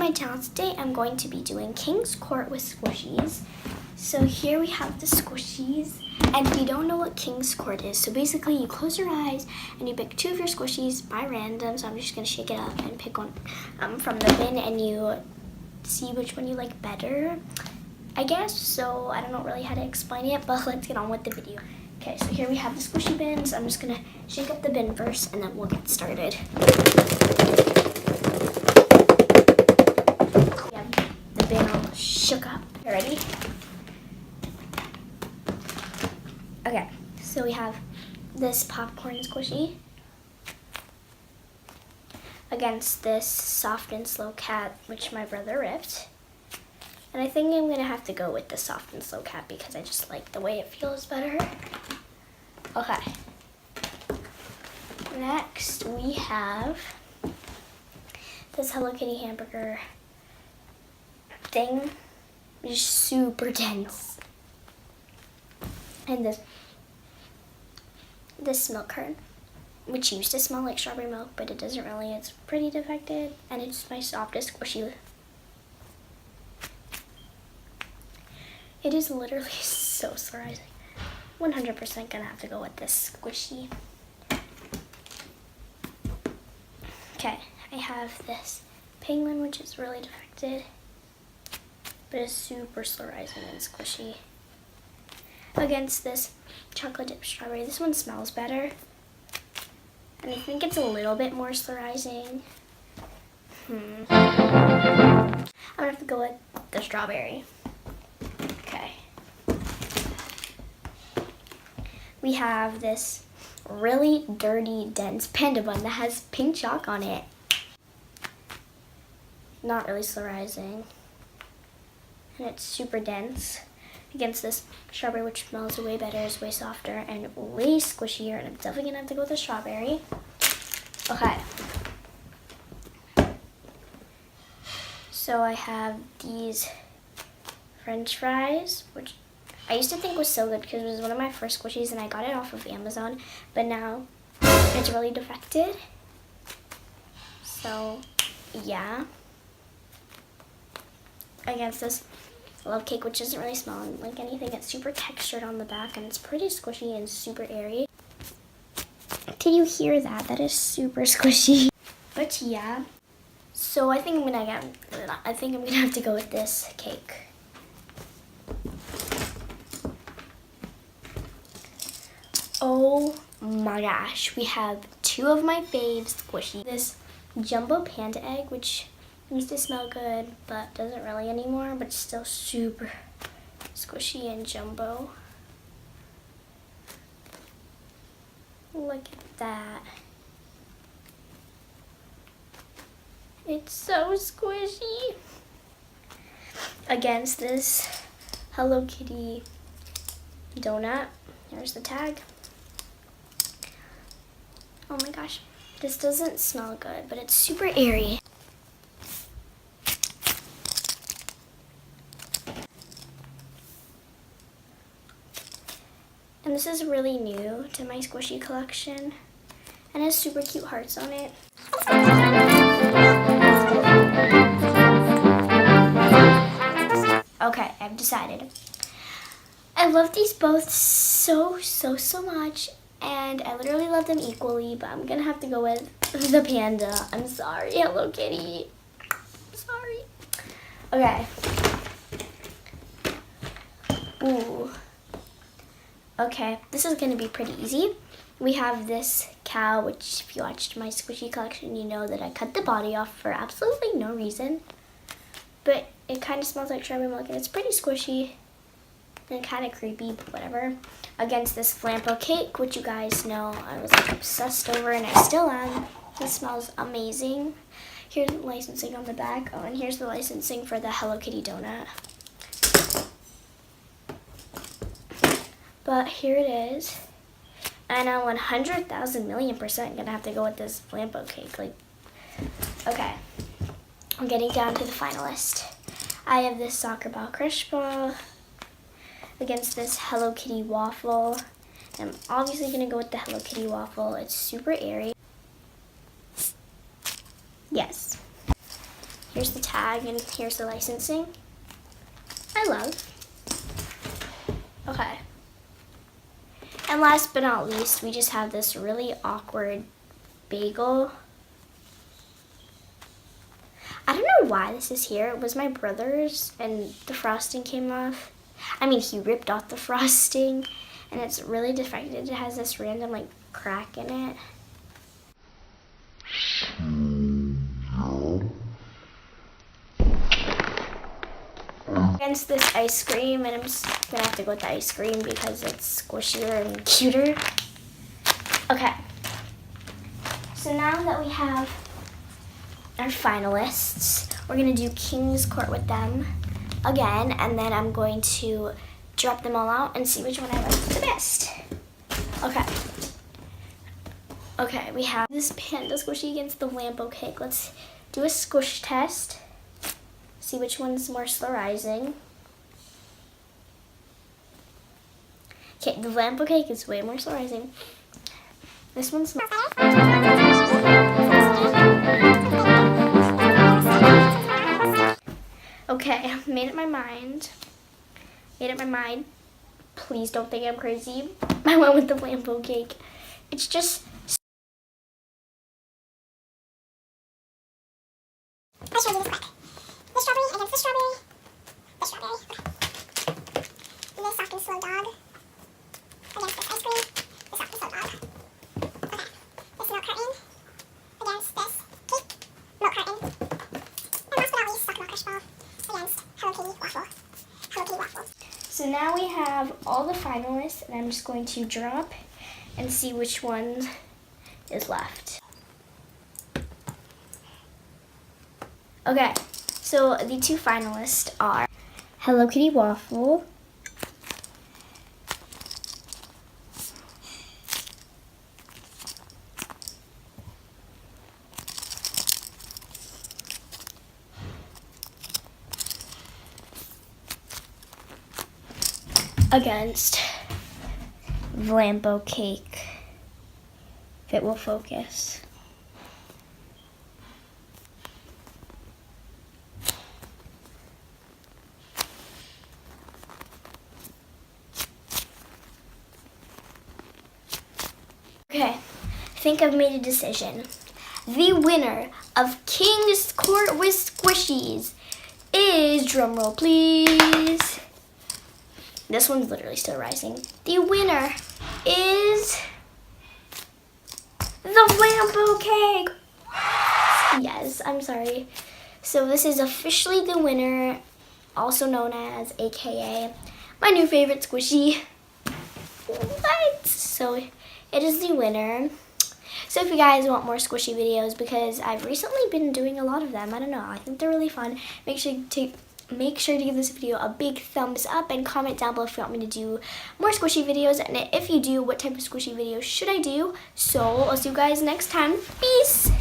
my channel. Today I'm going to be doing King's Court with squishies. So here we have the squishies. And if you don't know what King's Court is, so basically you close your eyes and you pick two of your squishies by random. So I'm just going to shake it up and pick one from the bin, and you see which one you like better, I guess. So I don't know really how to explain it, but let's get on with the video. Okay, so here we have the squishy bins. I'm just going to shake up the bin first and then we'll get started. The bin all shook up. You ready? Okay, so we have this popcorn squishy against this soft and slow cat, which my brother ripped. And I think I'm gonna have to go with the soft and slow cat because I just like the way it feels better. Okay. Next we have this Hello Kitty hamburger thing, which is super dense. And this milk carton, which used to smell like strawberry milk, but it doesn't really. It's pretty defective, and it's my softest squishy. It is literally so surprising. 100% gonna have to go with this squishy. Okay, I have this penguin, which is really defected, but it's super slurrizing and squishy. Against this chocolate dip strawberry. This one smells better, and I think it's a little bit more slurrizing. I'm gonna have to go with the strawberry. Okay. We have this really dirty, dense panda bun that has pink chalk on it. Not really slurrizing, and it's super dense. Against this strawberry, which smells way better, is way softer and way squishier, and I'm definitely gonna have to go with the strawberry. Okay. So I have these French fries, which I used to think was so good because it was one of my first squishies and I got it off of Amazon, but now it's really defected. So yeah. Against this love cake, which doesn't really smell like anything. It's super textured on the back and it's pretty squishy and super airy. Did you hear that? That is super squishy. But yeah, so I think I'm gonna have to go with this cake. Oh my gosh, we have two of my faves squishy. This jumbo panda egg, which used to smell good, but doesn't really anymore, but it's still super squishy and jumbo. Look at that. It's so squishy. Against this Hello Kitty donut. Here's the tag. Oh my gosh. This doesn't smell good, but it's super airy. And this is really new to my squishy collection, and it has super cute hearts on it. Okay, I've decided. I love these both so much, and I literally love them equally, but I'm gonna have to go with the panda. I'm sorry, Hello Kitty. I'm sorry. Okay. Ooh. Okay, this is going to be pretty easy. We have this cow, which if you watched my squishy collection, you know that I cut the body off for absolutely no reason. But it kind of smells like strawberry milk, and it's pretty squishy and kind of creepy, but whatever. Against this Flampo cake, which you guys know I was like obsessed over, and I still am. This smells amazing. Here's the licensing on the back. Oh, and here's the licensing for the Hello Kitty donut. But here it is, and I'm 100,000,000,000% gonna have to go with this Flampo cake. Like, okay, I'm getting down to the finalist. I have this soccer ball crush ball against this Hello Kitty waffle. I'm obviously gonna go with the Hello Kitty waffle. It's super airy. Yes. Here's the tag and here's the licensing. I love. Okay. And last but not least, we just have this really awkward bagel. I don't know why this is here. It was my brother's and the frosting came off. I mean, he ripped off the frosting and it's really defected. It has this random like crack in it. Against this ice cream, and I'm just gonna have to go with the ice cream because it's squishier and cuter. Okay. So now that we have our finalists, we're gonna do King's Court with them again, and then I'm going to drop them all out and see which one I like the best. Okay. Okay, we have this Panda Squishy against the Lambo Cake. Let's do a squish test. See which one's more slurrizing. Okay, the Lambo Cake is way more slurrizing. This one's not. Okay, made up my mind. Please don't think I'm crazy. I went with the Lambo Cake. It's just I'll show you this quick. The strawberry against the strawberry. The strawberry. Okay. The soft and slow dog against this ice cream. The soft and slow dog. Okay. This milk carton against this cake. Milk carton. And last but not least, Stuck Milk Crush Ball against Hello Kitty Waffle. Hello Kitty Waffle. So now we have all the finalists, and I'm just going to drop and see which one is left. Okay, so the two finalists are Hello Kitty Waffle against Lambo Cake. If it will focus. Okay, I think I've made a decision. The winner of King's Court with Squishies is, drumroll please. This one's literally still rising. The winner is the Lambo Cake. Yes, I'm sorry. So this is officially the winner, also known as AKA my new favorite squishy. What? So it is the winner. So if you guys want more squishy videos, because I've recently been doing a lot of them, I don't know, I think they're really fun. Make sure to give this video a big thumbs up and comment down below if you want me to do more squishy videos, and if you do, what type of squishy videos should I do. So I'll see you guys next time. Peace!